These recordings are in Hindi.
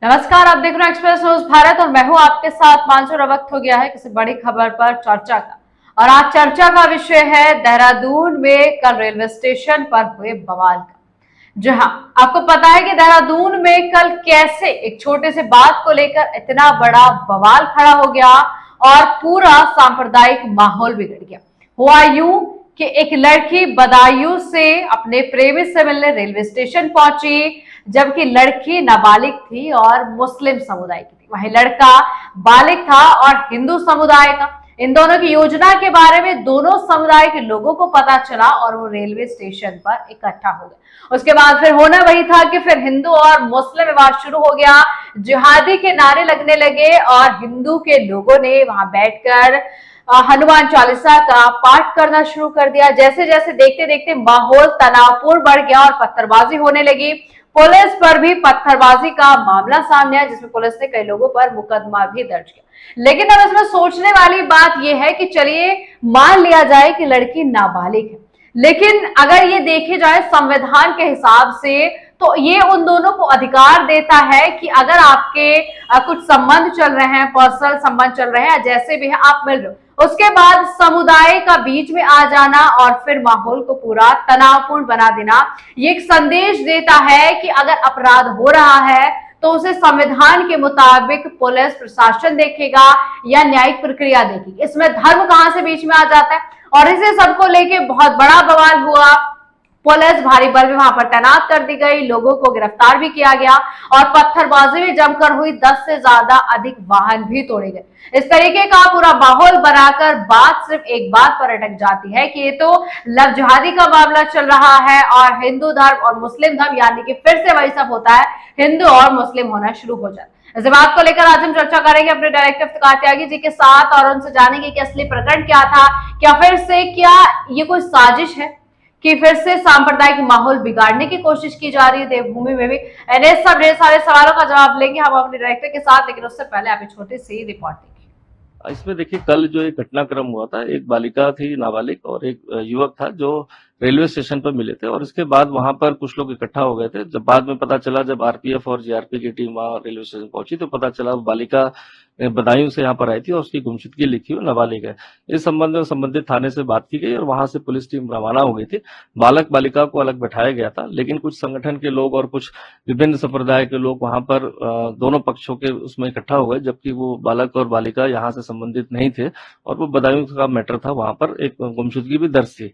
नमस्कार, आप देख रहे हैं एक्सप्रेस न्यूज भारत और मैं हूं आपके साथ मानसूर। वक्त हो गया है किसी बड़ी खबर पर चर्चा का, और आज चर्चा का विषय है देहरादून में कल रेलवे स्टेशन पर हुए बवाल का। जी हां, आपको पता है कि देहरादून में कल कैसे एक छोटे से बात को लेकर इतना बड़ा बवाल खड़ा हो गया और पूरा सांप्रदायिक माहौल बिगड़ गया। हुआ यूं कि एक लड़की बदायूं से अपने प्रेमी से मिलने रेलवे स्टेशन पहुंची, जबकि लड़की नाबालिग थी और मुस्लिम समुदाय की थी, वहीं लड़का बालिग था और हिंदू समुदाय का। इन दोनों की योजना के बारे में दोनों समुदाय के लोगों को पता चला और वो रेलवे स्टेशन पर इकट्ठा हो गए। उसके बाद फिर होना वही था कि फिर हिंदू और मुस्लिम विवाद शुरू हो गया। जिहादी के नारे लगने लगे और हिंदू के लोगों ने वहां बैठकर हनुमान चालीसा का पाठ करना शुरू कर दिया। जैसे जैसे देखते देखते माहौल तनावपूर्ण बढ़ गया और पत्थरबाजी होने लगी। पुलिस पर भी पत्थरबाजी का मामला सामने आया, जिसमें पुलिस ने कई लोगों पर मुकदमा भी दर्ज किया। लेकिन अब इसमें सोचने वाली बात यह है कि चलिए मान लिया जाए कि लड़की नाबालिग है, लेकिन अगर ये देखे जाए संविधान के हिसाब से तो ये उन दोनों को अधिकार देता है कि अगर आपके कुछ संबंध चल रहे हैं, पर्सनल संबंध चल रहे हैं, जैसे भी है आप मिल रहे हो, उसके बाद समुदाय का बीच में आ जाना और फिर माहौल को पूरा तनावपूर्ण बना देना, ये एक संदेश देता है कि अगर अपराध हो रहा है तो उसे संविधान के मुताबिक पुलिस प्रशासन देखेगा या न्यायिक प्रक्रिया देखेगी। इसमें धर्म कहां से बीच में आ जाता है, और इसे सबको लेके बहुत बड़ा बवाल हुआ। पुलिस भारी बल भी वहां पर तैनात कर दी गई, लोगों को गिरफ्तार भी किया गया और पत्थरबाजी भी जमकर हुई। 10 से ज्यादा अधिक वाहन भी तोड़े गए। इस तरीके का पूरा माहौल बनाकर बात सिर्फ एक बात पर अटक जाती है कि ये तो लव जिहादी का मामला चल रहा है और हिंदू धर्म और मुस्लिम धर्म, यानी कि फिर से वही सब होता है, हिंदू और मुस्लिम होना शुरू हो जाता है। इस बात को लेकर आज हम चर्चा करेंगे अपने डायरेक्टर इफ्तिखार त्यागी जी के साथ और उनसे जानेंगे कि असली प्रकरण क्या था, क्या फिर से क्या ये कोई साजिश है कि फिर से सांप्रदायिक माहौल बिगाड़ने की कोशिश की जा रही है देवभूमि में भी। ऐसे सब ढेर सारे सवालों का जवाब लेंगे हम अपने डायरेक्टर के साथ, लेकिन उससे पहले आप एक छोटी सी रिपोर्ट देखिए। इसमें देखिए, कल जो एक घटनाक्रम हुआ था, एक बालिका थी नाबालिग और एक युवक था जो रेलवे स्टेशन पर मिले थे और इसके बाद वहां पर कुछ लोग इकट्ठा हो गए थे। जब बाद में पता चला, जब आरपीएफ और जीआरपी की टीम वहां रेलवे स्टेशन पहुंची तो पता चला बालिका बदायूं से यहाँ पर आई थी और उसकी गुमशुदगी लिखी हुई नाबालिग है। इस संबंध में संबंधित थाने से बात की गई और वहां से पुलिस टीम रवाना हो गई थी। बालक बालिका को अलग बैठाया गया था, लेकिन कुछ संगठन के लोग और कुछ विभिन्न संप्रदाय के लोग वहां पर दोनों पक्षों के उसमें इकट्ठा हो गए, जबकि वो बालक और बालिका यहाँ से संबंधित नहीं थे और वो बदायूं का मैटर था। वहां पर एक गुमशुदगी भी दर्ज थी।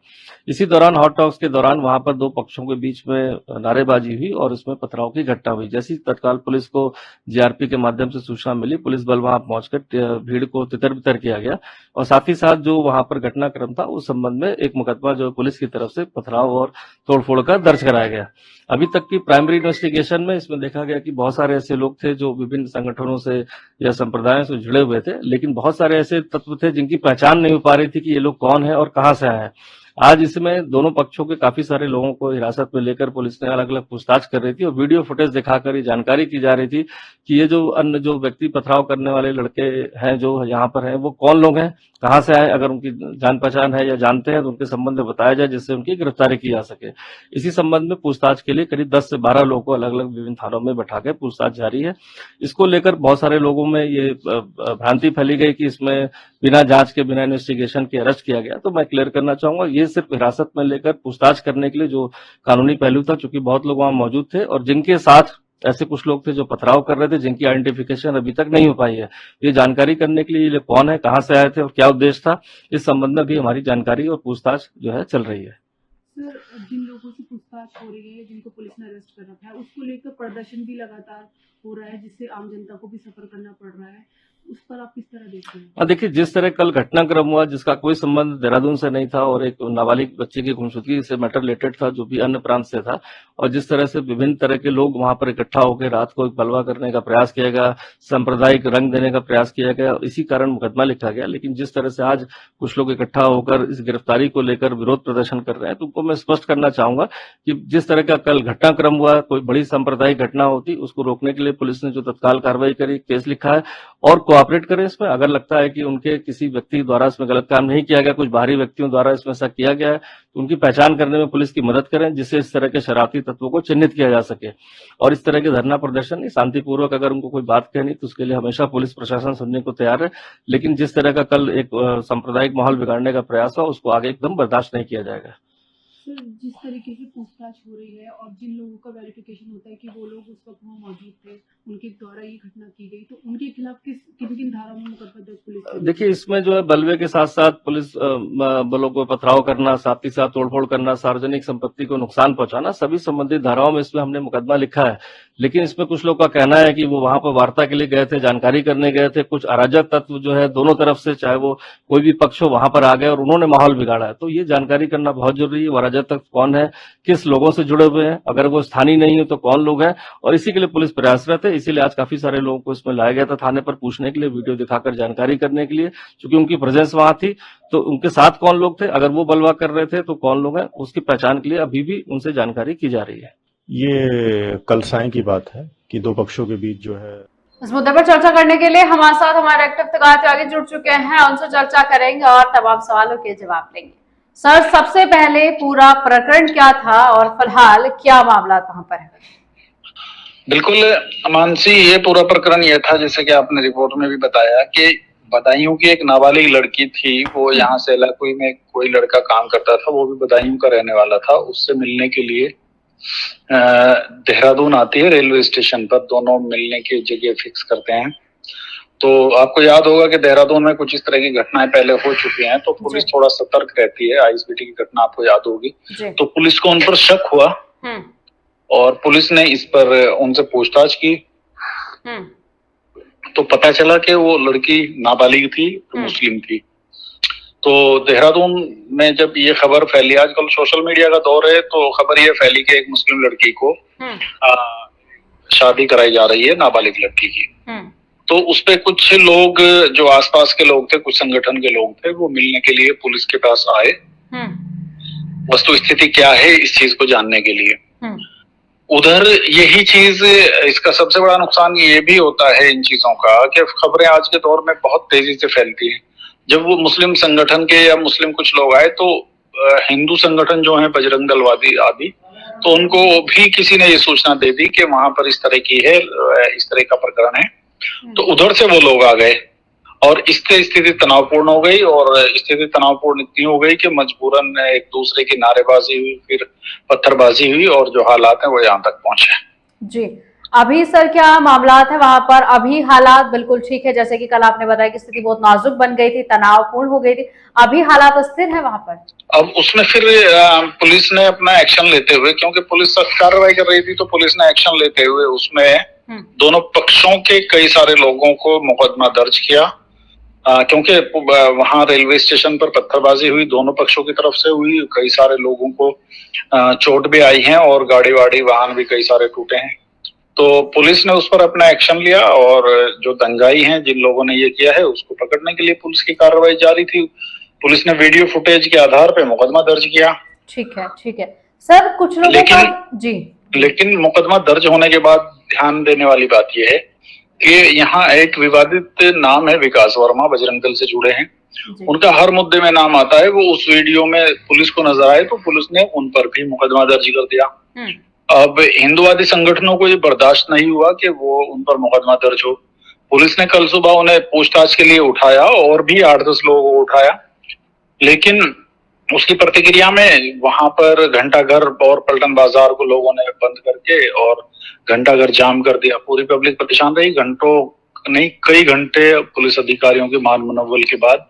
इसी दौरान हॉट टॉक्स के दौरान वहां पर दो पक्षों के बीच में नारेबाजी हुई और उसमें पथराव की घटना हुई। जैसी तत्काल पुलिस को जीआरपी के माध्यम से सूचना मिली, पुलिस बल वहां पहुंचकर भीड़ को तितर बितर किया गया और साथ ही साथ जो वहां पर घटनाक्रम था उस संबंध में एक मुकदमा जो पुलिस की तरफ से पथराव और तोड़फोड़ का दर्ज कराया गया। अभी तक की प्राइमरी इन्वेस्टिगेशन में इसमें देखा गया कि बहुत सारे ऐसे लोग थे जो विभिन्न संगठनों से या संप्रदायों से जुड़े हुए थे, लेकिन बहुत सारे ऐसे तत्व थे जिनकी पहचान नहीं हो पा रही थी कि ये लोग कौन है और कहां से आए हैं। आज इसमें दोनों पक्षों के काफी सारे लोगों को हिरासत में लेकर पुलिस ने अलग अलग पूछताछ कर रही थी और वीडियो फुटेज दिखाकर ये जानकारी की जा रही थी कि ये जो अन्य जो व्यक्ति पथराव करने वाले लड़के हैं जो यहाँ पर हैं वो कौन लोग हैं, कहां से आए, अगर उनकी जान पहचान है या जानते हैं तो उनके संबंध में बताया जाए जिससे उनकी गिरफ्तारी की जा सके। इसी संबंध में पूछताछ के लिए करीब 10 से 12 लोगों को अलग अलग विभिन्न थानों में बैठा के पूछताछ जारी है। इसको लेकर बहुत सारे लोगों में ये भ्रांति फैली गई कि इसमें बिना जांच के, बिना इन्वेस्टिगेशन के अरेस्ट किया गया। तो मैं क्लियर करना चाहूंगा, ये सिर्फ हिरासत में लेकर पूछताछ करने के लिए जो कानूनी पहलू था, चूंकि बहुत लोग वहां मौजूद थे और जिनके साथ ऐसे कुछ लोग थे जो पथराव कर रहे थे, जिनकी आइडेंटिफिकेशन अभी तक नहीं हो पाई है। ये जानकारी करने के लिए ये कौन है, कहां से आए थे और क्या उद्देश्य था, इस संबंध में भी हमारी जानकारी और पूछताछ जो है चल रही है। सर, जिन लोगों से पूछताछ हो रही है, जिनको पुलिस ने अरेस्ट कर रखा है, उसको लेकर प्रदर्शन भी लगातार हो रहा है, जिससे आम जनता को भी सफर करना पड़ रहा है। उस पर आप किस तरह देखते हैं? देखिए, जिस तरह कल घटनाक्रम हुआ जिसका कोई संबंध देहरादून से नहीं था और एक नाबालिग बच्चे की गुमशुदगी से मैटर रिलेटेड था जो भी अन्य प्रांत से था, और जिस तरह से विभिन्न तरह के लोग वहां पर इकट्ठा होकर रात को एक बलवा करने का प्रयास किया गया, सांप्रदायिक रंग देने का प्रयास किया गया, इसी कारण मुकदमा लिखा गया। लेकिन जिस तरह से आज कुछ लोग इकट्ठा होकर इस गिरफ्तारी को लेकर विरोध प्रदर्शन कर रहे हैं, तो उनको मैं स्पष्ट करना चाहूंगा कि जिस तरह का कल घटनाक्रम हुआ, कोई बड़ी सांप्रदायिक घटना होती, उसको रोकने के लिए पुलिस ने जो तत्काल कार्रवाई करी, केस लिखा है और कोऑपरेट करें इसमें। अगर लगता है कि उनके किसी व्यक्ति द्वारा इसमें गलत काम नहीं किया गया, कुछ बाहरी व्यक्तियों द्वारा इसमें ऐसा किया गया है, तो उनकी पहचान करने में पुलिस की मदद करें, जिससे इस तरह के शरारती तत्वों को चिन्हित किया जा सके। और इस तरह के धरना प्रदर्शन नहीं, शांतिपूर्वक अगर उनको कोई बात कहनी तो उसके लिए हमेशा पुलिस प्रशासन सुनने को तैयार है, लेकिन जिस तरह का कल एक सांप्रदायिक माहौल बिगाड़ने का प्रयास हुआ, उसको आगे एकदम बर्दाश्त नहीं किया जाएगा। सर, जिस तरीके की पूछताछ हो रही है और जिन लोगों का वेरिफिकेशन होता है कि वो लोग उस वक्त वहाँ मौजूद थे, उनके द्वारा ये घटना की गई, तो उनके खिलाफ किन किन धाराओं में मुकदमा दर्ज पुलिस करेगी? देखिए, इसमें जो है बलवे के साथ साथ पुलिस बलों को पथराव करना, साथ ही साथ तोड़फोड़ करना, सार्वजनिक संपत्ति को नुकसान पहुंचाना, सभी संबंधित धाराओं में इसमें हमने मुकदमा लिखा है। लेकिन इसमें कुछ लोग का कहना है कि वो वहां पर वार्ता के लिए गए थे, जानकारी करने गए थे, कुछ अराजक तत्व जो है दोनों तरफ से, चाहे वो कोई भी पक्ष हो, वहां पर आ गए और उन्होंने माहौल बिगाड़ा है। तो ये जानकारी करना बहुत जरूरी है, वो अराजक तत्व कौन है, किस लोगों से जुड़े हुए हैं, अगर वो स्थानीय नहीं है तो कौन लोग हैं, और इसी के लिए पुलिस प्रयासरत है। इसीलिए आज काफी सारे लोगों को इसमें लाया गया था थाने पर पूछने के लिए, वीडियो दिखाकर जानकारी करने के लिए, क्योंकि उनकी प्रेजेंस वहां थी। तो उनके साथ कौन लोग थे, अगर वो बलवा कर रहे थे तो कौन लोग हैं, उसकी पहचान के लिए अभी भी उनसे जानकारी की जा रही है। ये कल सायं की बात है कि दो पक्षों के बीच जो है। इस मुद्दे पर चर्चा करने के लिए हमारे साथ हमारे एक्टिव तगात आगे जुड़ चुके हैं, उनसे चर्चा करेंगे और तमाम सवालों के जवाब लेंगे। सर, सबसे पहले पूरा प्रकरण क्या था और फिलहाल क्या मामला वहां पर है? बिल्कुल मानसी, ये पूरा प्रकरण ये था, जैसे कि आपने रिपोर्ट में भी बताया कि बदायूं की एक नाबालिग लड़की थी, वो यहाँ से इलाकुई में कोई लड़का काम करता था, वो भी बदायूं का रहने वाला था। उससे मिलने के लिए देहरादून आती है रेलवे स्टेशन पर, दोनों मिलने की जगह फिक्स करते हैं। तो आपको याद होगा कि देहरादून में कुछ इस तरह की घटनाएं पहले हो चुकी हैं, तो पुलिस थोड़ा सतर्क रहती है। आईएसबीटी की घटना आपको याद होगी, तो पुलिस को उन पर शक हुआ और पुलिस ने इस पर उनसे पूछताछ की। तो पता चला कि वो लड़की नाबालिग थी, तो मुस्लिम थी। तो देहरादून में जब ये खबर फैली, आजकल सोशल मीडिया का दौर है, तो खबर ये फैली कि एक मुस्लिम लड़की को शादी कराई जा रही है, नाबालिग लड़की की। तो उसपे कुछ लोग जो आसपास के लोग थे, कुछ संगठन के लोग थे, वो मिलने के लिए पुलिस के पास आए, वस्तु स्थिति क्या है इस चीज को जानने के लिए। उधर यही चीज, इसका सबसे बड़ा नुकसान ये भी होता है इन चीजों का कि खबरें आज के दौर में बहुत तेजी से फैलती हैं। जब वो मुस्लिम संगठन के या मुस्लिम कुछ लोग आए, तो हिंदू संगठन जो है बजरंग दलवादी आदि, तो उनको भी किसी ने ये सूचना दे दी कि वहां पर इस तरह की है, इस तरह का प्रकरण है। तो उधर से वो लोग आ गए और इससे स्थिति तनावपूर्ण हो गई, और स्थिति तनावपूर्ण इतनी हो गई कि मजबूरन एक दूसरे की नारेबाजी हुई, फिर पत्थरबाजी हुई, और जो हालात हैं वो यहाँ तक पहुंचे। जी, अभी सर क्या मामला है वहां पर? अभी हालात बिल्कुल ठीक है, जैसे कि कल आपने बताया कि स्थिति बहुत नाजुक बन गई थी, तनावपूर्ण हो गई थी, अभी हालात स्थिर है वहां पर? अब उसमें फिर पुलिस ने अपना एक्शन लेते हुए, क्योंकि पुलिस सख्त कार्रवाई कर रही थी, तो पुलिस ने एक्शन लेते हुए उसमें दोनों पक्षों के कई सारे लोगों को मुकदमा दर्ज किया। क्योंकि वहां रेलवे स्टेशन पर पत्थरबाजी हुई, दोनों पक्षों की तरफ से हुई, कई सारे लोगों को चोट भी आई है और गाड़ी वाड़ी वाहन भी कई सारे टूटे हैं। तो पुलिस ने उस पर अपना एक्शन लिया, और जो दंगाई हैं, जिन लोगों ने ये किया है, उसको पकड़ने के लिए पुलिस की कार्रवाई जारी थी। पुलिस ने वीडियो फुटेज के आधार पर मुकदमा दर्ज किया। ठीक है, ठीक है सर। कुछ लोगों लेकिन मुकदमा दर्ज होने के बाद ध्यान देने वाली बात यह है कि यहाँ एक विवादित नाम है विकास वर्मा, बजरंग दल से जुड़े हैं। उनका हर मुद्दे में नाम आता है, वो उस वीडियो में पुलिस को नजर आए, तो पुलिस ने उन पर भी मुकदमा दर्ज कर दिया। अब हिंदुवादी संगठनों को ये बर्दाश्त नहीं हुआ कि वो उन पर मुकदमा दर्ज हो। पुलिस ने कल सुबह उन्हें पूछताछ के लिए उठाया, और भी 8-10 लोगों को उठाया, लेकिन उसकी प्रतिक्रिया में वहां पर घंटाघर और पलटन बाजार को लोगों ने बंद करके और घंटाघर जाम कर दिया। पूरी पब्लिक परेशान रही, घंटों नहीं कई घंटे पुलिस अधिकारियों के मान मनोबल के बाद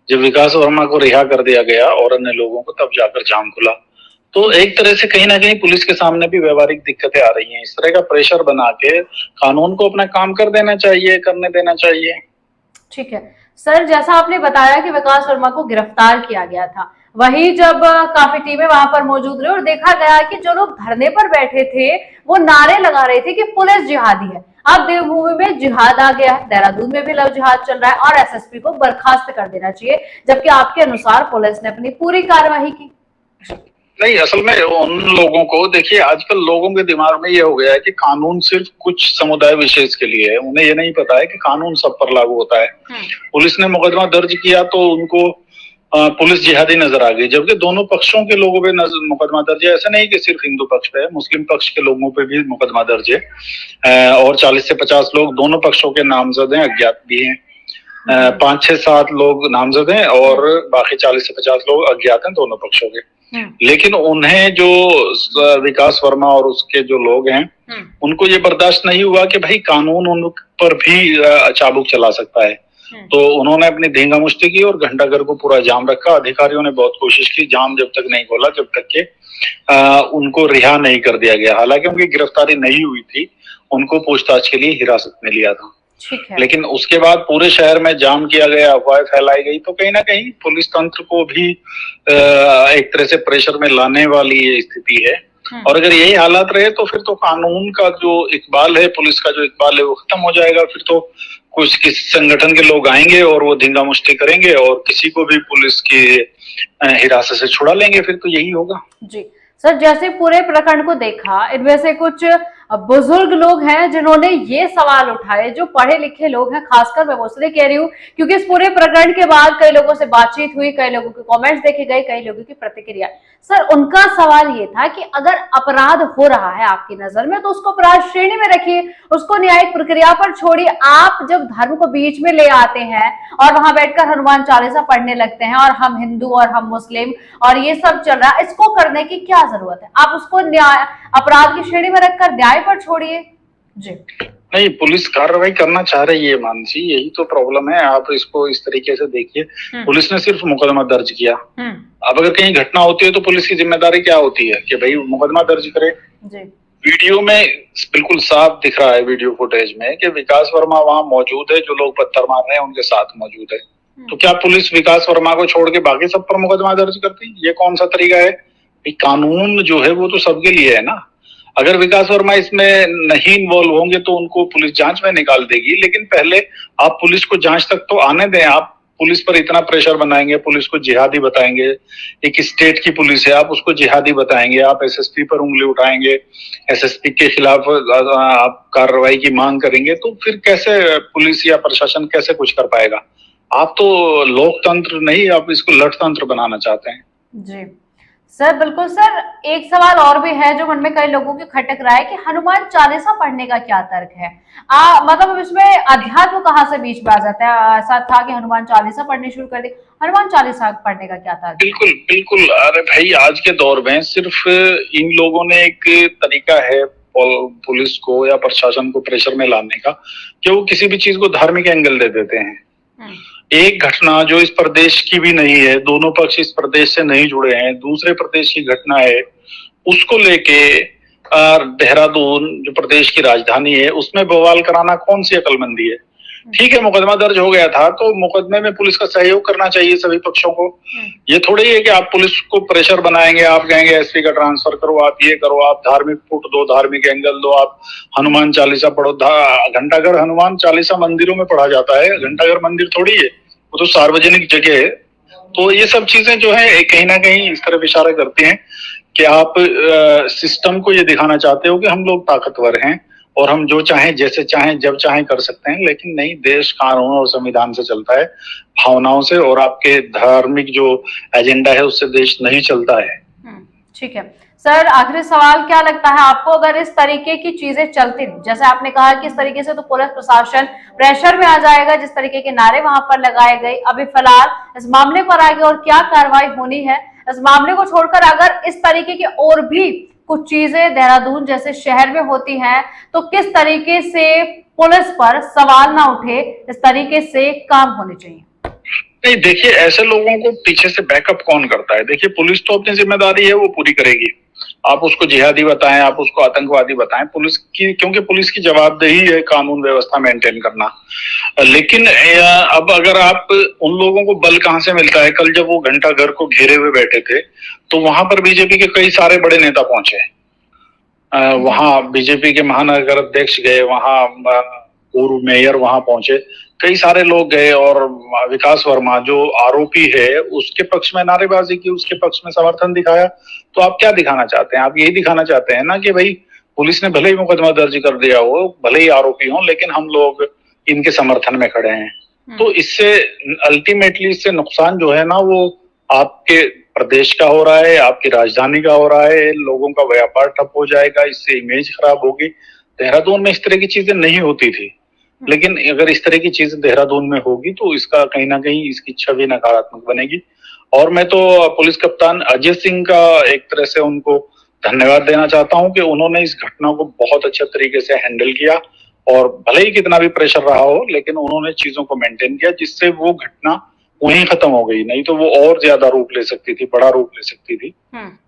जब विकास वर्मा को रिहा कर दिया गया और अन्य लोगों को, तब जाकर जाम खुला। तो एक तरह से कहीं ना कहीं पुलिस के सामने भी व्यवहारिक दिक्कतें आ रही हैं। इस तरह का प्रेशर बना के कानून को अपना काम करने देना चाहिए। ठीक है सर, जैसा आपने बताया कि विकास वर्मा को गिरफ्तार किया गया था, वही जब काफी टीमें वहां पर मौजूद रही और देखा गया कि जो लोग धरने पर बैठे थे वो नारे लगा रहे थे कि पुलिस जिहादी है। अब देवभूमि में जिहाद आ गया है, देहरादून में भी लव जिहाद चल रहा है और एसएसपी को बर्खास्त कर देना चाहिए, जबकि आपके अनुसार पुलिस ने अपनी पूरी कार्रवाई की। नहीं, असल में उन लोगों को देखिए, आजकल लोगों के दिमाग में ये हो गया है कि कानून सिर्फ कुछ समुदाय विशेष के लिए है। उन्हें ये नहीं पता है कि कानून सब पर लागू होता है। पुलिस ने मुकदमा दर्ज किया तो उनको पुलिस जिहादी नजर आ गई, जबकि दोनों पक्षों के लोगों पे मुकदमा दर्ज है। ऐसा नहीं कि सिर्फ हिंदू पक्ष पे है, मुस्लिम पक्ष के लोगों पे भी मुकदमा दर्ज है। और 40 से 50 लोग दोनों पक्षों के नामजद हैं, अज्ञात भी हैं। 5-6-7 लोग नामजद हैं और बाकी 40 से 50 लोग अज्ञात हैं दोनों पक्षों के। लेकिन उन्हें जो विकास वर्मा और उसके जो लोग हैं, उनको ये बर्दाश्त नहीं हुआ कि भाई कानून उन पर भी चाबुक चला सकता है। तो उन्होंने अपनी धींगा मुश्ती की और घंटाघर को पूरा जाम रखा। अधिकारियों ने बहुत कोशिश की, जाम जब तक नहीं खोला जब तक के उनको रिहा नहीं कर दिया गया। हालांकि उनकी गिरफ्तारी नहीं हुई थी, उनको पूछताछ के लिए हिरासत में लिया था। लेकिन उसके बाद पूरे शहर में जाम किया गया, अफवाहें फैलाई गई, तो कहीं ना कहीं पुलिस तंत्र को भी एक तरह से प्रेशर में लाने वाली ये स्थिति है। और अगर यही हालात रहे तो फिर तो कानून का जो इकबाल है, पुलिस का जो इकबाल है, वो खत्म हो जाएगा। फिर तो कुछ किसी संगठन के लोग आएंगे और वो धींगा मुश्ती करेंगे और किसी को भी पुलिस की हिरासत से छुड़ा लेंगे। फिर तो यही होगा। जी सर, जैसे पूरे प्रकरण को देखा, इनमें से कुछ बुजुर्ग लोग हैं जिन्होंने ये सवाल उठाए, जो पढ़े लिखे लोग हैं, खासकर मैं वो इसलिए कह रही हूँ क्योंकि इस पूरे प्रकरण के बाद कई लोगों से बातचीत हुई, कई लोगों के कमेंट्स देखे गए, कई लोगों की प्रतिक्रिया। सर, उनका सवाल ये था कि अगर अपराध हो रहा है आपकी नजर में तो उसको अपराध श्रेणी में रखिए, उसको न्यायिक प्रक्रिया पर छोड़िए। आप जब धर्म को बीच में ले आते हैं और वहां बैठकर हनुमान चालीसा पढ़ने लगते हैं और हम हिंदू और हम मुस्लिम और ये सब चल रहा है, इसको करने की क्या जरूरत है? आप उसको न्याय अपराध की श्रेणी में रखकर न्याय पर छोड़िए। जी नहीं, पुलिस कार्रवाई करना चाह रही है मानसी, यही तो प्रॉब्लम है। आप इसको इस तरीके से देखिए, पुलिस ने सिर्फ मुकदमा दर्ज किया। अब अगर कहीं घटना होती है तो पुलिस की जिम्मेदारी क्या होती है कि भाई मुकदमा दर्ज करे। वीडियो में बिल्कुल साफ दिख रहा है, वीडियो फुटेज में, कि विकास वर्मा वहां मौजूद है, जो लोग पत्थर मार रहे हैं उनके साथ मौजूद है। तो क्या पुलिस विकास वर्मा को छोड़ के बाकी सब पर मुकदमा दर्ज करती? ये कौन सा तरीका है? कानून जो है वो तो सबके लिए है ना। अगर विकास वर्मा इसमें नहीं इन्वॉल्व होंगे तो उनको पुलिस जांच में निकाल देगी, लेकिन पहले आप पुलिस को जांच तक तो आने दें। आप पुलिस पर इतना प्रेशर बनाएंगे, पुलिस को जिहादी बताएंगे, एक स्टेट की पुलिस है, आप उसको जिहादी बताएंगे, आप एसएसपी पर उंगली उठाएंगे, एसएसपी के खिलाफ आप कार्रवाई की मांग करेंगे, तो फिर कैसे पुलिस या प्रशासन कैसे कुछ कर पाएगा? आप तो लोकतंत्र नहीं, आप इसको लठतंत्र बनाना चाहते हैं। जी सर, बिल्कुल सर। एक सवाल और भी है जो मन में कई लोगों के खटक रहा है कि हनुमान चालीसा पढ़ने का क्या तर्क है? मतलब इसमें अध्यात्म कहाँ से बीच में आ जाता है? ऐसा था कि हनुमान चालीसा पढ़नी शुरू कर दी, हनुमान चालीसा पढ़ने का क्या तर्क? बिल्कुल बिल्कुल। अरे भाई, आज के दौर में सिर्फ इन लोगों ने एक तरीका है पुलिस को या प्रशासन को प्रेशर में लाने का कि वो किसी भी चीज को धार्मिक एंगल दे देते हैं। एक घटना जो इस प्रदेश की भी नहीं है, दोनों पक्ष इस प्रदेश से नहीं जुड़े हैं, दूसरे प्रदेश की घटना है, उसको लेके देहरादून जो प्रदेश की राजधानी है उसमें बवाल कराना कौन सी अकलमंदी है? ठीक है, मुकदमा दर्ज हो गया था तो मुकदमे में पुलिस का सहयोग करना चाहिए सभी पक्षों को। ये थोड़ी है कि आप पुलिस को प्रेशर बनाएंगे, आप कहेंगे एसपी का ट्रांसफर करो, आप ये करो, आप धार्मिक फुट दो, धार्मिक एंगल दो, आप हनुमान चालीसा पढ़ो। घंटाघर हनुमान चालीसा मंदिरों में पढ़ा जाता है, घंटाघर मंदिर थोड़ी है, वो तो सार्वजनिक जगह है। तो ये सब चीजें जो है कहीं ना कहीं इस तरफ इशारा करती हैं कि आप सिस्टम को ये दिखाना चाहते हो कि हम लोग ताकतवर हैं और हम जो चाहें, जैसे चाहें, जब चाहें कर सकते हैं। लेकिन नहीं, देश कानून और संविधान से चलता है, भावनाओं से, और आपके धार्मिक जो एजेंडा है उससे देश नहीं चलता है। ठीक है सर, आखिरी सवाल, क्या लगता है आपको अगर इस तरीके की चीजें चलती, जैसे आपने कहा कि इस तरीके से तो पुलिस प्रशासन प्रेशर में आ जाएगा, जिस तरीके के नारे वहां पर लगाए गए, अभी फिलहाल इस मामले पर आगे और क्या कार्रवाई होनी है? इस मामले को छोड़कर अगर इस तरीके की और भी कुछ चीजें देहरादून जैसे शहर में होती हैं तो किस तरीके से पुलिस पर सवाल ना उठे, इस तरीके से काम होने चाहिए? नहीं, देखिए, ऐसे लोगों को पीछे से बैकअप कौन करता है? देखिए, पुलिस तो अपनी जिम्मेदारी है वो पूरी करेगी। आप उसको जिहादी बताएं, आप उसको आतंकवादी बताएं, पुलिस की, क्योंकि पुलिस की जवाबदेही है कानून व्यवस्था मेंटेन करना। लेकिन अब अगर आप उन लोगों को बल कहां से मिलता है? कल जब वो घंटाघर को घेरे हुए बैठे थे तो वहां पर बीजेपी के कई सारे बड़े नेता पहुंचे। वहां बीजेपी के महानगर अध्यक्ष गए, वहां पूर्व मेयर वहां पहुंचे, कई सारे लोग गए और विकास वर्मा जो आरोपी है उसके पक्ष में नारेबाजी की, उसके पक्ष में समर्थन दिखाया। तो आप क्या दिखाना चाहते हैं? आप यही दिखाना चाहते हैं ना कि भाई पुलिस ने भले ही मुकदमा दर्ज कर दिया हो, भले ही आरोपी हो, लेकिन हम लोग इनके समर्थन में खड़े हैं। तो इससे अल्टीमेटली इससे नुकसान जो है ना वो आपके प्रदेश का हो रहा है, आपकी राजधानी का हो रहा है, लोगों का व्यापार ठप हो जाएगा, इससे इमेज खराब होगी। देहरादून में इस तरह की चीजें नहीं होती थी, लेकिन अगर इस तरह की चीजें देहरादून में होगी तो इसका कहीं ना कहीं इसकी छवि नकारात्मक बनेगी। और मैं तो पुलिस कप्तान अजय सिंह का एक तरह से उनको धन्यवाद देना चाहता हूं कि उन्होंने इस घटना को बहुत अच्छे तरीके से हैंडल किया, और भले ही कितना भी प्रेशर रहा हो लेकिन उन्होंने चीजों को मेंटेन किया, जिससे वो घटना वहीं खत्म हो गई। नहीं तो वो और ज्यादा रूप ले सकती थी, बड़ा रूप ले सकती थी।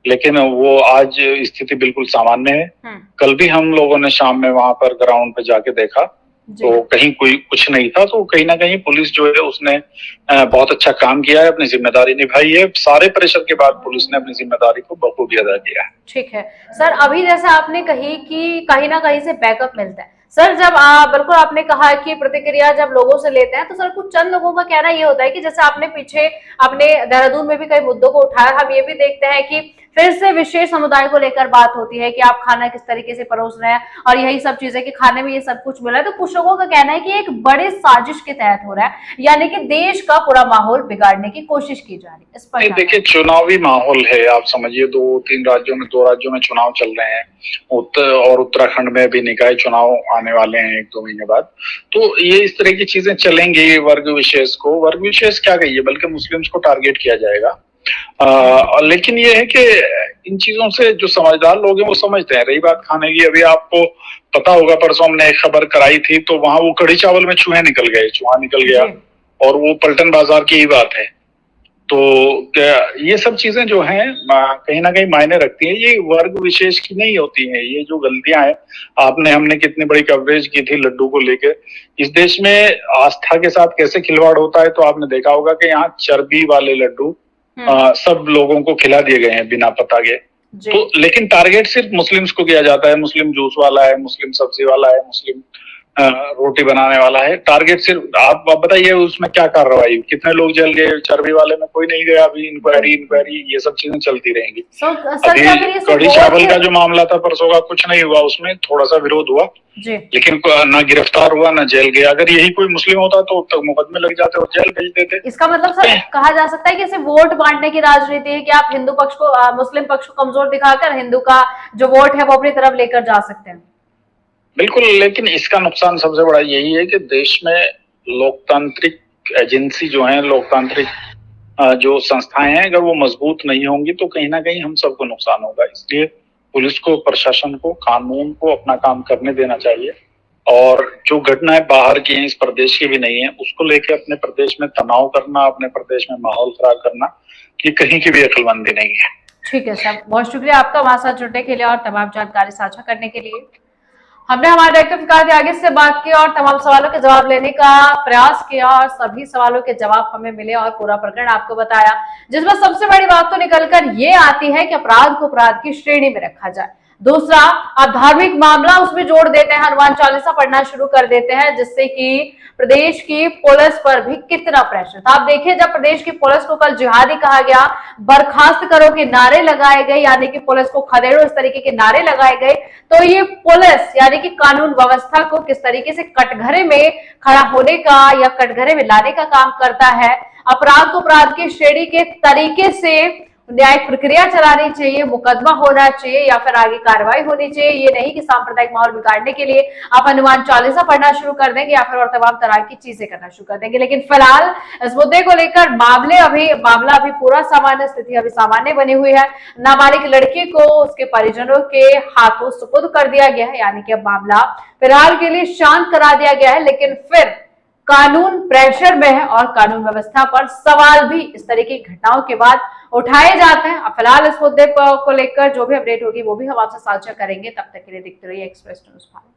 लेकिन वो आज स्थिति बिल्कुल सामान्य है। कल भी हम लोगों ने शाम में वहां पर ग्राउंड पे जाके देखा तो कहीं कोई कुछ नहीं था। तो कहीं ना कहीं पुलिस जो है उसने बहुत अच्छा काम किया है, अपनी जिम्मेदारी निभाई है। सारे प्रेशर के बाद पुलिस ने अपनी जिम्मेदारी को बखूबी अदा किया है। ठीक है सर, अभी जैसे आपने कही कि कहीं ना कहीं से बैकअप मिलता है सर, जब बिल्कुल आपने कहा कि प्रतिक्रिया जब लोगों से लेते हैं तो सर कुछ चंद लोगों का कहना ये होता है कि जैसे आपने पीछे अपने देहरादून में भी कई मुद्दों को उठाया, हम ये भी देखते हैं कि फिर से विशेष समुदाय को लेकर बात होती है कि आप खाना किस तरीके से परोस रहे हैं और यही सब चीजें कि खाने में ये सब कुछ मिला है। तो कुछ लोगों का कहना है कि एक बड़े साजिश के तहत हो रहा है, यानी कि देश का पूरा माहौल बिगाड़ने की कोशिश की जा रही है। इस पर देखिए चुनावी माहौल है, आप समझिए 2-3 राज्यों में 2 राज्यों में चुनाव चल रहे हैं, और उत्तराखंड में भी निकाय चुनाव आने वाले हैं 1-2 महीने बाद। तो ये इस तरह की चीजें चलेंगी। वर्ग विशेष क्या कहिए, बल्कि मुस्लिम्स को टारगेट किया जाएगा। लेकिन ये है कि इन चीजों से जो समझदार लोग हैं वो समझते हैं। रही बात खाने की, अभी आपको पता होगा परसों हमने एक खबर कराई थी तो वहां वो कढ़ी चावल में चूहा निकल गया और वो पलटन बाजार की ही बात है। तो ये सब चीजें जो हैं कहीं ना कहीं मायने रखती हैं। ये वर्ग विशेष की नहीं होती हैं। ये जो गलतियां हैं, हमने कितनी बड़ी कवरेज की थी लड्डू को लेकर। इस देश में आस्था के साथ कैसे खिलवाड़ होता है तो आपने देखा होगा कि यहाँ चर्बी वाले लड्डू सब लोगों को खिला दिए गए हैं बिना पता के। तो लेकिन टारगेट सिर्फ मुस्लिम्स को किया जाता है। मुस्लिम जूस वाला है, मुस्लिम सब्जी वाला है, मुस्लिम रोटी बनाने वाला है। टारगेट सिर्फ आप बताइए उसमें क्या कार्रवाई, कितने लोग जल गए? चर्बी वाले में कोई नहीं गया। अभी इंक्वायरी ये सब चीजें चलती रहेंगी। अभी कढ़ी चावल का जो मामला था परसों का, कुछ नहीं हुआ, उसमें थोड़ा सा विरोध हुआ लेकिन ना गिरफ्तार हुआ ना जेल गया। अगर यही कोई मुस्लिम होता तो तक मुकदमे लग जाते और जेल भेज देते। इसका मतलब सर कहा जा सकता है कि इसे वोट बांटने की राजनीति है कि आप हिंदू पक्ष को मुस्लिम पक्ष को कमजोर दिखाकर हिंदू का जो वोट है वो अपनी तरफ लेकर जा सकते हैं। बिल्कुल, लेकिन इसका नुकसान सबसे बड़ा यही है कि देश में लोकतांत्रिक एजेंसी जो है, लोकतांत्रिक जो संस्थाएं हैं, अगर वो मजबूत नहीं होंगी तो कहीं ना कहीं हम सबको नुकसान होगा। इसलिए पुलिस को, प्रशासन को, कानून को अपना काम करने देना चाहिए। और जो घटनाएं बाहर की हैं, इस प्रदेश की भी नहीं है, उसको लेके अपने प्रदेश में तनाव करना, अपने प्रदेश में माहौल खराब करना, ये कहीं की भी अक्लमंदी नहीं है। ठीक है सर, बहुत शुक्रिया आपका हमारे साथ जुड़ने के लिए और तमाम जानकारी साझा करने के लिए। हमने हमारे डायरेक्टर विकास त्यागी से बात की और तमाम सवालों के जवाब लेने का प्रयास किया और सभी सवालों के जवाब हमें मिले और पूरा प्रकरण आपको बताया, जिसमें सबसे बड़ी बात तो निकलकर ये आती है कि अपराध को अपराध की श्रेणी में रखा जाए। दूसरा, आप धार्मिक मामला उसमें जोड़ देते हैं, हनुमान चालीसा पढ़ना शुरू कर देते हैं, जिससे कि प्रदेश की पुलिस पर भी कितना प्रेशर था। आप देखिए, जब प्रदेश की पुलिस को कल जिहादी कहा गया, बर्खास्त करो के नारे लगाए गए, यानी कि पुलिस को खदेड़ो, इस तरीके के नारे लगाए गए, तो ये पुलिस यानी कि कानून व्यवस्था को किस तरीके से कटघरे में खड़ा होने का या कटघरे में लाने का काम करता है। अपराध को अपराध की श्रेणी के तरीके से न्यायिक प्रक्रिया चलानी चाहिए, मुकदमा होना चाहिए या फिर आगे कार्रवाई होनी चाहिए। ये नहीं कि सांप्रदायिक माहौल बिगाड़ने के लिए आप हनुमान चालीसा पढ़ना शुरू कर देंगे या फिर और तमाम तरह की चीजें करना शुरू कर देंगे। लेकिन फिलहाल इस मुद्दे को लेकर मामला अभी पूरा सामान्य, स्थिति अभी सामान्य बनी हुई है। नाबालिग लड़की को उसके परिजनों के हाथों सुपुर्द कर दिया गया है, यानी कि अब मामला फिलहाल के लिए शांत करा दिया गया है। लेकिन फिर कानून प्रेशर में है और कानून व्यवस्था पर सवाल भी इस तरह की घटनाओं के बाद उठाए जाते हैं। अब फिलहाल इस मुद्दे को लेकर जो भी अपडेट होगी वो भी हम आपसे साझा करेंगे। तब तक के लिए देखते रहिए एक्सप्रेस न्यूज़ भारत।